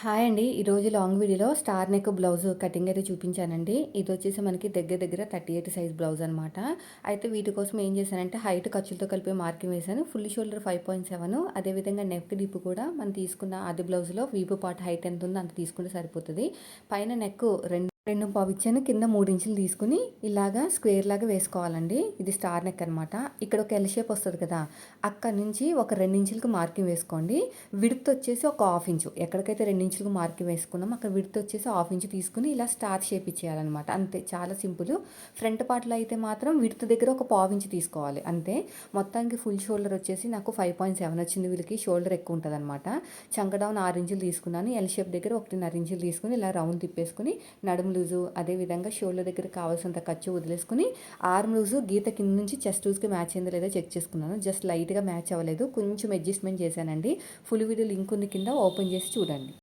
Hi అండి. ఈరోజు long వీడియోలో స్టార్ నెక్ బ్లౌజ్ కటింగ్ అయితే చూపించానండి. ఇది వచ్చేసి మనకి దగ్గర దగ్గర 38 సైజ్ బ్లౌజ్ అనమాట. అయితే వీటి కోసం ఏం చేశానంటే హైట్ ఖర్చులతో కలిపి మార్కింగ్ వేశాను. ఫుల్ షోల్డర్ 5.7, అదేవిధంగా నెక్ డీప్ కూడా మనం తీసుకున్న అది బ్లౌజ్లో వీపు పార్ట్ హైట్ ఎంత ఉందో అంత తీసుకుంటే సరిపోతుంది. పైన నెక్ 2.5 ఇచ్చాను, కింద 3 ఇంచులు తీసుకుని ఇలాగా స్క్వేర్ లాగా వేసుకోవాలండి. ఇది స్టార్ నెక్ అనమాట. ఇక్కడ ఒక ఎల్ షేప్ వస్తుంది కదా, అక్కడ నుంచి ఒక 2 ఇంచులకు మార్కింగ్ వేసుకోండి. విడ్త్ వచ్చేసి ఒక హాఫ్ ఇంచు, ఎక్కడికైతే 2 ఇంచులకు మార్కింగ్ వేసుకున్నాం అక్కడ విడ్త్ వచ్చేసి హాఫ్ ఇంచు తీసుకుని ఇలా స్టార్ షేప్ ఇచ్చేయాలన్నమాట. అంతే, చాలా సింపుల్. ఫ్రంట్ పార్ట్లో అయితే మాత్రం విడ్త్ దగ్గర ఒక పావు ఇంచు తీసుకోవాలి అంతే. మొత్తానికి ఫుల్ షోల్డర్ వచ్చేసి నాకు 5.7 వచ్చింది. వీళ్ళకి షోల్డర్ ఎక్కువ ఉంటుంది అనమాట. చంక డౌన్ 6 ఇంచులు తీసుకున్నాను. ఎల్ షేప్ దగ్గర 1.5 ఇంచులు తీసుకుని ఇలా రౌండ్ తిప్పేసుకుని నడుము లూజు, అదేవిధంగా షోల్డర్ దగ్గర కావాల్సినంత ఖర్చు వదిలేసుకుని ఆర్మ్ లూజు గీత కింద నుంచి చెస్ట్ లూజ్కి మ్యాచ్ అయిందో లేదో చెక్ చేసుకున్నాను. జస్ట్ లైట్గా మ్యాచ్ అవ్వలేదు, కొంచెం అడ్జస్ట్మెంట్ చేశానండి. ఫుల్ వీడియో లింక్ ఉంది కింద, ఓపెన్ చేసి చూడండి.